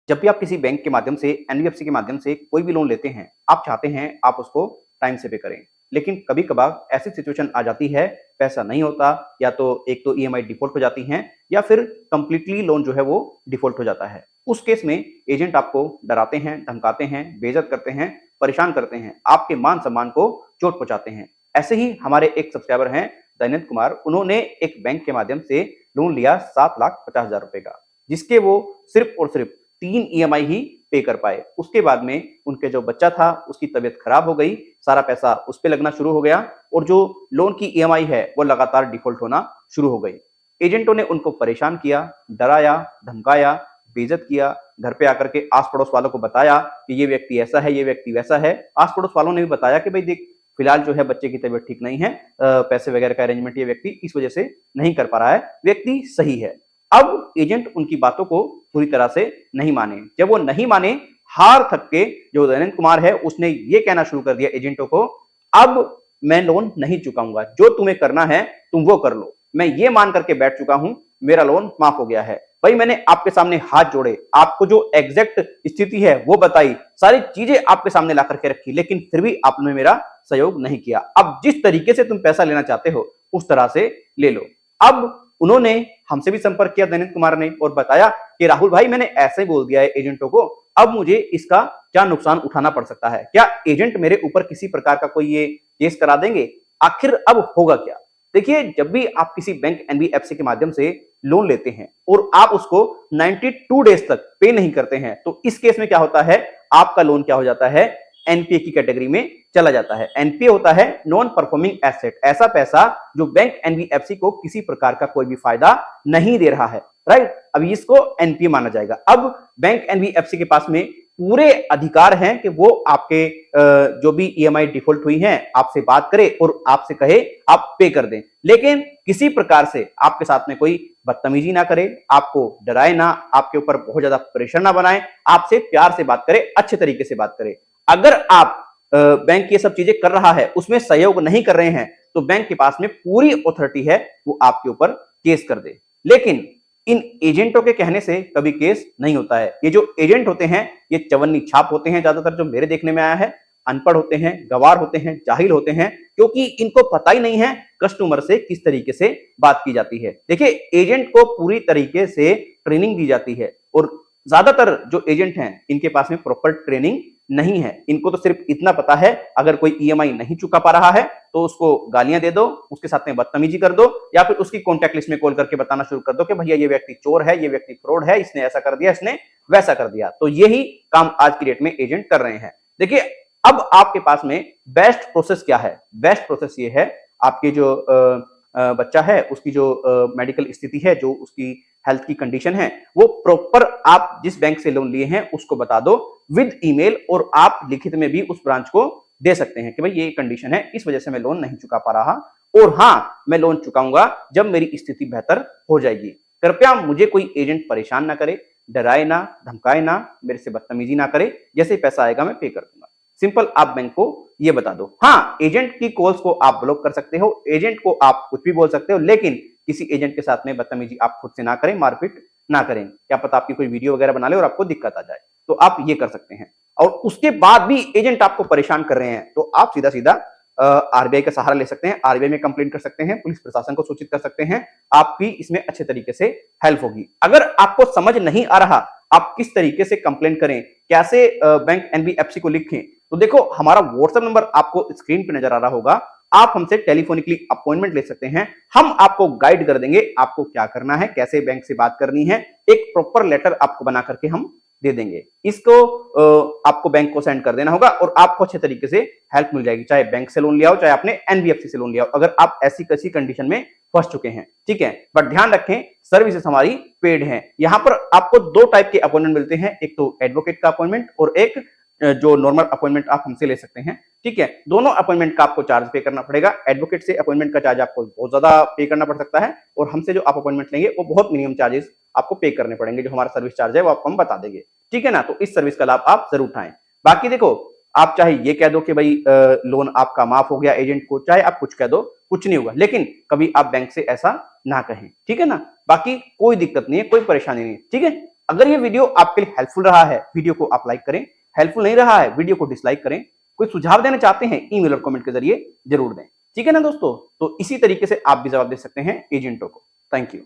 जब भी आप किसी बैंक के माध्यम से, एनबीएफसी के माध्यम से कोई भी लोन लेते हैं, आप चाहते हैं आप उसको टाइम से पे करें। लेकिन कभी-कभार ऐसी सिचुएशन आ जाती है, पैसा नहीं होता या तो एक तो ईएमआई डिफ़ॉल्ट हो जाती हैं या फिर कंप्लीटली लोन जो है वो डिफ़ॉल्ट हो जाता है। उस केस में एजेंट आपको डराते हैं, धमकाते हैं, बेइज्जत करते हैं, परेशान करते हैं, आपके मान-सम्मान को चोट पहुँचाते हैं। ऐसे ही हमारे एक सब्सक्राइबर हैं दैनित कुमार, उन्होंने एक बैंक के माध्यम से लोन लिया 7,50,000 रुपए का, जिसके वो सिर्फ़ और सिर्फ़ 3 ईएमआई ही पे कर पाए। उसके बाद में उनके जो बच्चा था उसकी तबीयत खराब हो गई, सारा पैसा उस पे लगना शुरू हो गया और जो लोन की ईएमआई है वो लगातार डिफ़ॉल्ट होना शुरू हो गई। एजेंटों ने उनको परेशान किया, डराया, धमकाया, बेइज्जत किया, घर पे आकर के आस-पड़ोस वालों को बताया कि ये व्यक्ति ऐसा है, ये व्यक्ति वैसा है। आस-पड़ोस वालों ने भी बताया कि भाई देख फिलहाल जो है बच्चे की तबीयत ठीक नहीं है, पैसे वगैरह का अरेंजमेंट ये व्यक्ति इस वजह से नहीं कर पा रहा है, व्यक्ति सही है। अब एजेंट उनकी बातों को पूरी तरह से नहीं माने। जब वो नहीं माने, हार थक के जो दैनित कुमार है उसने ये कहना शुरू कर दिया एजेंटों को, अब मैं लोन नहीं चुकाऊंगा, जो तुम्हें करना है तुम वो कर लो। मैं ये मान करके बैठ चुका हूं, मेरा लोन माफ हो गया है। भाई मैंने आपके सामने हाथ जोड़े, आपको जो एग्जैक्ट स्थिति है वो बताई, सारी चीजें आपके सामने ला करके रखी, लेकिन फिर भी आपने मेरा सहयोग नहीं किया। अब जिस तरीके से तुम पैसा लेना चाहते हो उस तरह से ले लो। अब उन्होंने हमसे भी संपर्क किया दैनित कुमार ने और बताया कि राहुल भाई मैंने ऐसे ही बोल दिया है एजेंटों को, अब मुझे इसका क्या नुकसान उठाना पड़ सकता है? क्या एजेंट मेरे ऊपर किसी प्रकार का कोई ये केस करा देंगे? आखिर अब होगा क्या? देखिए, जब भी आप किसी बैंक एनबीएफसी के माध्यम से लोन लेते हैं और आप उसको 92 डेज तक पे नहीं करते हैं, तो इस केस में क्या होता है, आपका लोन क्या हो जाता है, एनपीए की कैटेगरी में चला जाता है। एनपीए होता है नॉन परफॉर्मिंग एसेट, ऐसा पैसा जो बैंक एनबीएफसी को किसी प्रकार का कोई भी फायदा नहीं दे रहा है, राइट। अब इसको एनपीए माना जाएगा। अब बैंक एनबीएफसी के पास में पूरे अधिकार हैं कि वो आपके जो भी ईएमआई डिफॉल्ट हुई हैं आपसे बात करे और आपसे कहे आप पे कर दें, लेकिन किसी प्रकार से आपके साथ में कोई बदतमीजी ना करे, आपको डराए ना, आपके ऊपर बहुत ज्यादा प्रेशर ना बनाए, आपसे प्यार से बात करे, अच्छे तरीके से बात करे। अगर आप बैंक ये सब चीजें कर रहा है, उसमें सहयोग नहीं कर रहे हैं, तो बैंक के पास में पूरी अथॉरिटी है वो आपके ऊपर केस कर दे। लेकिन इन एजेंटों के कहने से कभी केस नहीं होता है। ये जो एजेंट होते हैं ये चवन्नी छाप होते हैं, ज्यादातर जो मेरे देखने में आया है, अनपढ़ होते हैं, गवार होते हैं, जाहिल होते हैं, क्योंकि इनको पता ही नहीं है कस्टमर से किस तरीके से बात की जाती है। देखिए, एजेंट को पूरी तरीके से ट्रेनिंग दी जाती है और ज्यादातर जो एजेंट हैं इनके पास में प्रॉपर ट्रेनिंग नहीं है। इनको तो सिर्फ इतना पता है, अगर कोई ईएमआई नहीं चुका पा रहा है तो उसको गालियां दे दो, उसके साथ में बदतमीजी कर दो, या फिर उसकी कॉन्टैक्ट लिस्ट में कॉल करके बताना शुरू कर दो कि भैया ये व्यक्ति चोर है, ये व्यक्ति फ्रॉड है, इसने ऐसा कर दिया, इसने वैसा कर दिया। तो यही काम आज की डेट में एजेंट कर रहे हैं। देखिए, अब आपके पास में बेस्ट प्रोसेस क्या है? बेस्ट प्रोसेस ये है, आपके जो बच्चा है उसकी जो मेडिकल स्थिति है, जो उसकी हेल्थ की कंडीशन है, वो प्रॉपर आप जिस बैंक से लोन लिए हैं उसको बता दो विद ईमेल, और आप लिखित में भी उस ब्रांच को दे सकते हैं कि भाई ये कंडीशन है, इस वजह से मैं लोन नहीं चुका पा रहा, और हाँ मैं लोन चुकाऊंगा जब मेरी स्थिति बेहतर हो जाएगी। कृपया मुझे कोई एजेंट परेशान ना करे, डराए ना, धमकाए ना, मेरे से बदतमीजी ना करे, जैसे ही पैसा आएगा मैं पे कर दूंगा। सिंपल आप बैंक को ये बता दो। हाँ, एजेंट की कॉल्स को आप ब्लॉक कर सकते हो, एजेंट को आप कुछ भी बोल सकते हो, लेकिन किसी एजेंट के साथ में बदतमीजी आप खुद से ना करें, मारपीट ना करें। क्या पता आपकी कोई वीडियो वगैरह बना ले और आपको दिक्कत आ जाए, तो आप ये कर सकते हैं। और उसके बाद भी एजेंट आपको परेशान कर रहे हैं तो आप सीधा सीधा आरबीआई का सहारा ले सकते हैं, आरबीआई में कंप्लेंट कर सकते हैं, पुलिस प्रशासन को सूचित कर सकते हैं, आपकी इसमें अच्छे तरीके से हेल्प होगी। अगर आपको समझ नहीं आ रहा आप किस तरीके से कंप्लेंट करें, कैसे बैंक एनबीएफसी को लिखें, तो देखो हमारा व्हाट्सएप नंबर आपको स्क्रीन पे नजर आ रहा होगा, आप हमसे टेलीफोनिकली अपॉइंटमेंट ले सकते हैं, हम आपको गाइड कर देंगे आपको क्या करना है, कैसे बैंक से बात करनी है, एक प्रॉपर लेटर आपको बना करके हम दे देंगे। इसको आपको बैंक को सेंड कर देना होगा और आपको अच्छे तरीके से हेल्प मिल जाएगी, चाहे बैंक से लोन लिया हो, चाहे आपने एनबीएफसी से लोन लिया हो, अगर आप ऐसी किसी कंडीशन में फंस चुके हैं, ठीक है। बट ध्यान रखें, सर्विसेज हमारी पेड है। यहां पर आपको दो टाइप के अपॉइंटमेंट मिलते हैं, एक तो एडवोकेट का अपॉइंटमेंट और एक जो नॉर्मल अपॉइंटमेंट आप हमसे ले सकते हैं, ठीक है। दोनों अपॉइंटमेंट का आपको चार्ज पे करना पड़ेगा। एडवोकेट से अपॉइंटमेंट का चार्ज आपको बहुत ज्यादा पे करना पड़ सकता है, और हमसे जो आप अपॉइंटमेंट लेंगे वो बहुत मिनिमम चार्जेस आपको पे करने पड़ेंगे। जो हमारा सर्विस चार्ज है वो आपको हम बता देंगे, ठीक है ना। तो इस सर्विस का लाभ आप जरूर उठाएं। बाकी देखो, आप चाहे ये कह दो कि भाई लोन आपका माफ हो गया एजेंट को, चाहे आप कुछ कह दो, कुछ नहीं होगा, लेकिन कभी आप बैंक से ऐसा ना कहें, ठीक है ना। बाकी कोई दिक्कत नहीं है, कोई परेशानी नहीं है, ठीक है। अगर ये वीडियो आपके लिए हेल्पफुल रहा है, वीडियो को आप लाइक करें, हेल्पफुल नहीं रहा है, वीडियो को डिसलाइक करें। कोई सुझाव देना चाहते हैं, ईमेल और कमेंट के जरिए जरूर दें। ठीक है ना दोस्तों? तो इसी तरीके से आप भी जवाब दे सकते हैं एजेंटों को। Thank you.